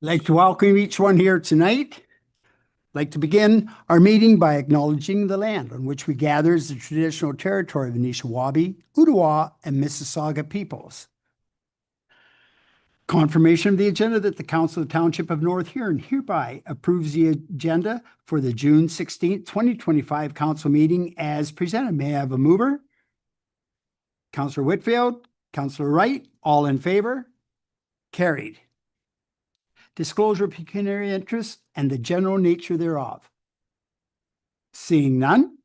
I'd like to welcome each one here tonight. I'd like to begin our meeting by acknowledging the land on which we gather as the traditional territory of the Anishinaabe, Ottawa, and Mississauga peoples. Confirmation of the agenda that the Council of the Township of North Huron hereby approves the agenda for the June 16th, 2025 council meeting as presented. May I have a mover? Councillor Whitfield, Councillor Wright, all in favor? Carried. Disclosure of pecuniary interest and the general nature thereof. Seeing none.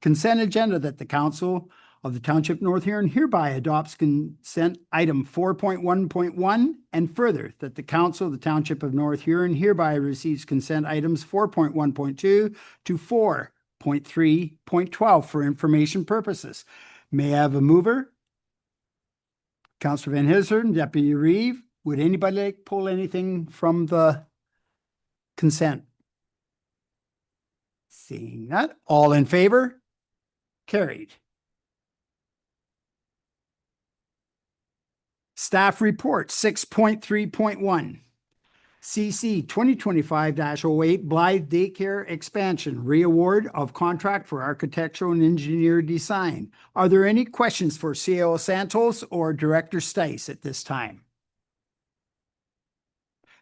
Consent agenda that the Council of the Township of North Huron hereby adopts consent item 4.1.1 and further that the Council of the Township of North Huron hereby receives consent items 4.1.2 to 4.3.12 for information purposes. May I have a mover? Councillor Van Hisseren, Deputy Reeve. Would anybody like to pull anything from the consent? Seeing that, all in favor? Carried. Staff report 6.3.1. CC 2025-08 Blythe Daycare Expansion Reaward of Contract for Architectural and Engineer Design. Are there any questions for CAO Santos or Director Stice at this time?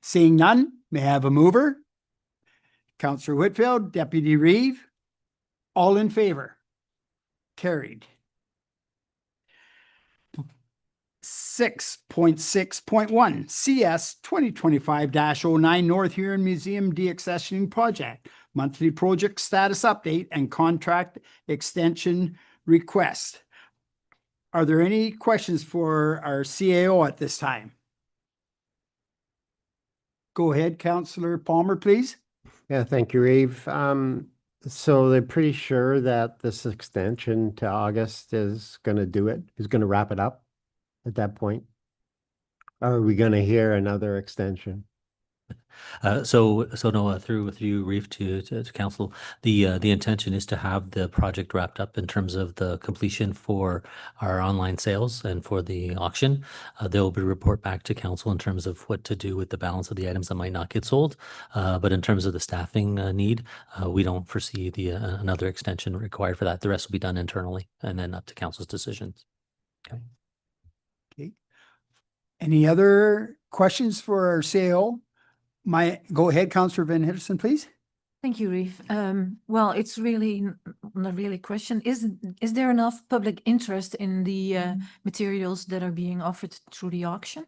Seeing none, may I have a mover? Councillor Whitfield, Deputy Reeve, all in favor? Carried. 6.6.1 CS 2025-09 North Huron Museum Deaccessioning Project Monthly Project Status Update and Contract Extension Request. Are there any questions for our CAO at this time? Go ahead, Councillor Palmer, please. Yeah, thank you, Reeve. So they're pretty sure that this extension to August is going to do it, is going to wrap it up at that point? Or are we going to hear another extension? So no, through with you, Reeve, to council, the intention is to have the project wrapped up in terms of the completion for our online sales and for the auction. There will be a report back to council in terms of what to do with the balance of the items that might not get sold. But in terms of the staffing need, we don't foresee another extension required for that. The rest will be done internally and then up to council's decisions. Okay. Okay. Any other questions for our CAO? Go ahead, Councillor Van Hisseren, please. Thank you, Reeve. Well, it's really not really a question. Is there enough public interest in the materials that are being offered through the auction?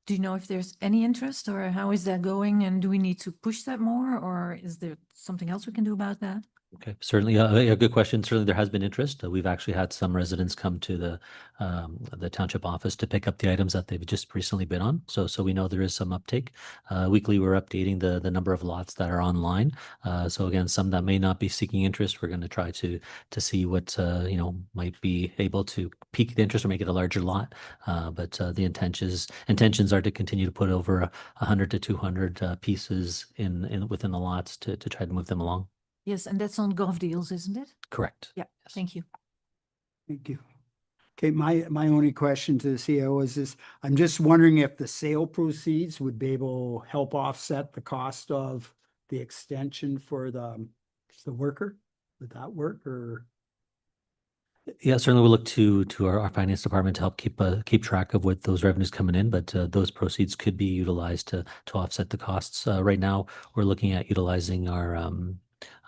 Do you know if there's any interest, or how is that going? And do we need to push that more, or is there something else we can do about that? Okay, certainly a good question. Certainly there has been interest. We've actually had some residents come to the township office to pick up the items that they've just recently been on. So we know there is some uptake. Weekly, we're updating the number of lots that are online. So again, some that may not be seeking interest, we're going to try to see what might be able to pique the interest or make it a larger lot. But the intentions are to continue to put over 100 to 200 pieces within the lots to try to move them along. Yes, and that's on GovDeals, isn't it? Correct. Yeah, yes. Thank you. Thank you. Okay, my only question to the CEO is this. I'm just wondering if the sale proceeds would be able to help offset the cost of the extension for the worker. Would that work, or? Yeah, certainly we'll look to our finance department to help keep track of what those revenues coming in, but those proceeds could be utilized to offset the costs. Right now, we're looking at utilizing our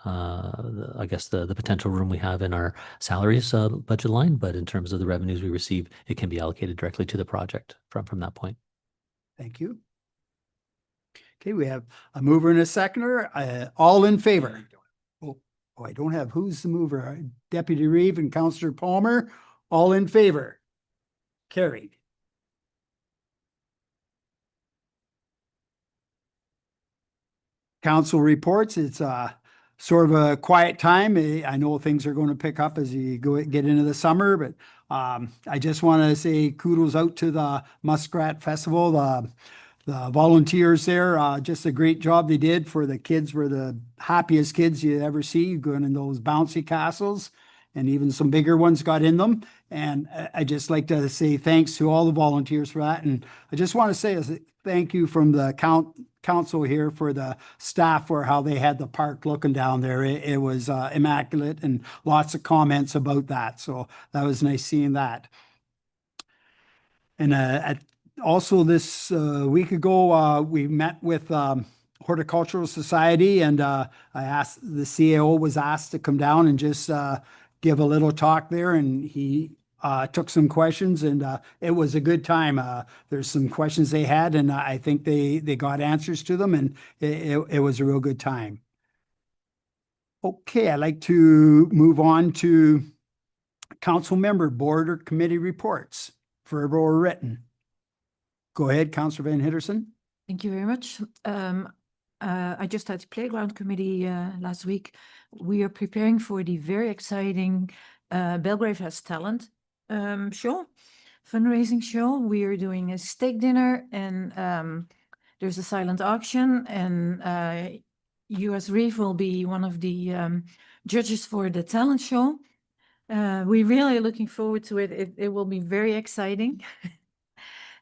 I guess the potential room we have in our salaries budget line, but in terms of the revenues we receive, it can be allocated directly to the project from that point. Thank you. Okay, we have a mover and a seconder. All in favor? Oh, I don't have who's the mover. Deputy Reeve and Councillor Palmer. All in favor? Carried. Council reports. It's sort of a quiet time. I know things are going to pick up as you get into the summer, but I just want to say kudos out to the Muskrat Festival. The volunteers there, just a great job they did. For the kids, were the happiest kids you ever see going in those bouncy castles. and even some bigger ones got in them. And I just like to say thanks to all the volunteers for that. And I just want to say a thank you from the council here for the staff for how they had the park looking down there. It was immaculate, and lots of comments about that. So that was nice seeing that. And also this week ago, we met with Horticultural Society, and I asked, the CAO was asked to come down and just give a little talk there, and he took some questions, and it was a good time. There's some questions they had, and I think they got answers to them, and it was a real good time. Okay, I'd like to move on to council member board or committee reports, verbal or written. Go ahead, Councillor Van Hitterson. Thank you very much. I just had playground committee last week. We are preparing for the very exciting Belgrave Has Talent show, fundraising show. We are doing a steak dinner, and there's a silent auction, and US Reef will be one of the judges for the talent show. We're really looking forward to it. It will be very exciting.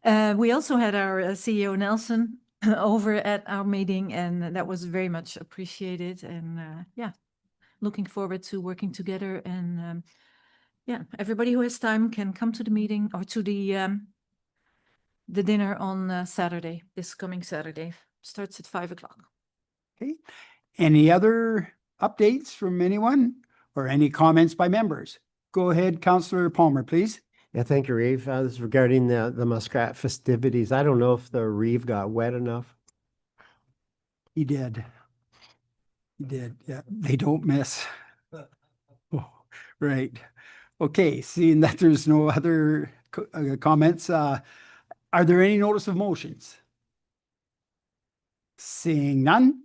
We also had our CEO Nelson over at our meeting, and that was very much appreciated. And yeah, looking forward to working together. And yeah, everybody who has time can come to the meeting or to the dinner on Saturday, this coming Saturday. Starts at 5 o'clock. Okay. Any other updates from anyone or any comments by members? Go ahead, Councillor Palmer, please. Yeah, thank you, Reeve. This is regarding the Muskrat festivities. I don't know if the Reeve got wet enough. He did. He did. Yeah, they don't miss. Oh, right. Okay, seeing that there's no other comments, are there any notice of motions? Seeing none.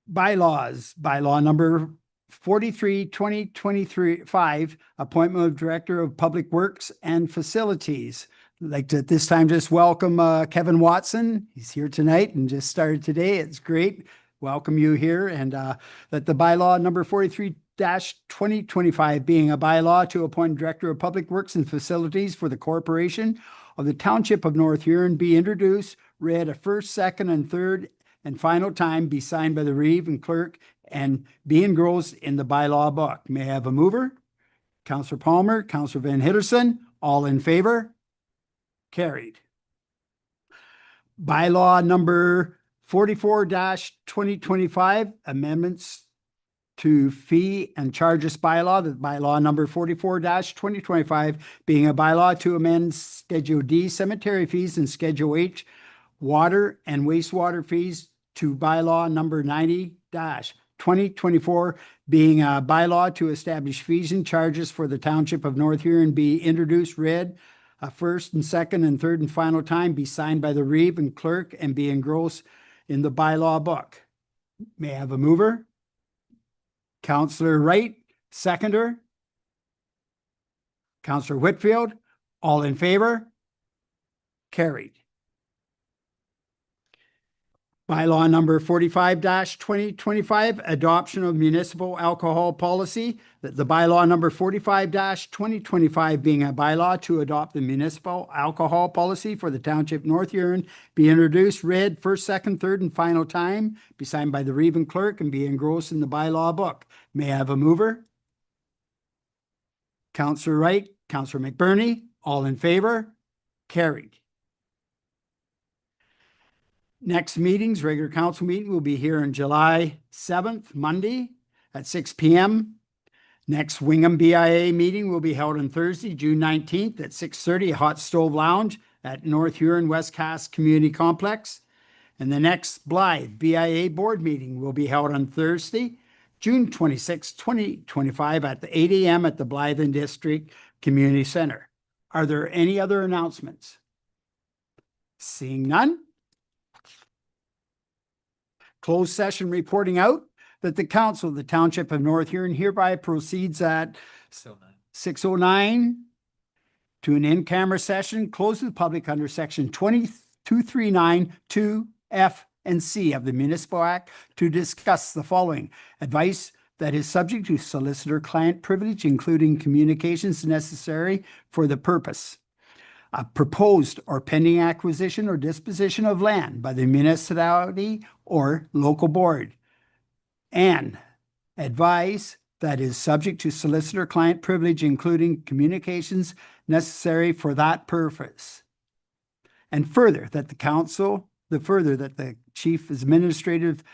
Bylaws, bylaw number 43, 2023-5, appointment of Director of Public Works and Facilities. I'd like to at this time just welcome Kevin Watson. He's here tonight and just started today. It's great. Welcome you here. And that the bylaw number 43-2025 being a bylaw to appoint Director of Public Works and Facilities for the Corporation of the Township of North Huron be introduced, read a first, second, and third and final time, be signed by the Reeve and clerk, and be engrossed in the bylaw book. May I have a mover? Councillor Palmer, Councillor Van Hitterson, all in favor? Carried. Bylaw number 44-2025, amendments to fee and charges bylaw, the bylaw number 44-2025 being a bylaw to amend Schedule D cemetery fees and Schedule H water and wastewater fees to bylaw number 90-2024 being a bylaw to establish fees and charges for the Township of North Huron be introduced, read a first and second and third and final time, be signed by the Reeve and clerk, and be engrossed in the bylaw book. May I have a mover? Councillor Wright, seconder. Councillor Whitfield, all in favor? Carried. Bylaw number 45-2025, adoption of municipal alcohol policy. The bylaw number 45-2025 being a bylaw to adopt the municipal alcohol policy for the Township North Huron be introduced, read first, second, third, and final time, be signed by the Reeve and clerk, and be engrossed in the bylaw book. May I have a mover? Councillor Wright, Councillor McBurney, all in favor? Carried. Next meetings, regular council meeting will be here on July 7th, Monday at 6 p.m. Next Wingham BIA meeting will be held on Thursday, June 19th at 6:30 at Hot Stove Lounge at North Huron West Cass Community Complex. And the next Blythe BIA board meeting will be held on Thursday, June 26, 2025 at the 8 a.m. at the Blythe and District Community Center. Are there any other announcements? Seeing none. Closed session reporting out that the council of the Township of North Huron hereby proceeds at 6:09 to an in-camera session closed to the public under section 239(2) F and C of the Municipal Act to discuss the following: advice that is subject to solicitor-client privilege, including communications necessary for the purpose. A proposed or pending acquisition or disposition of land by the municipality or local board. And advise that is subject to solicitor-client privilege, including communications necessary for that purpose. And further, that the chief administrative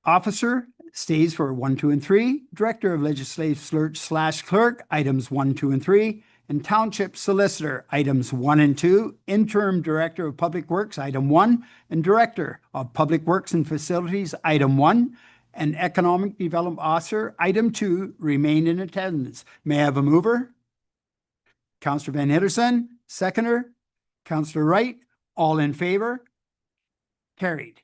officer stays for 1, 2, and 3, director of legislative search / clerk, items 1, 2, and 3, and township solicitor, items 1 and 2, interim director of public works, item 1, and director of public works and facilities, item 1, and economic development officer, item 2, remain in attendance. May I have a mover? Councillor Van Henderson, seconder. Councillor Wright, all in favor? Carried.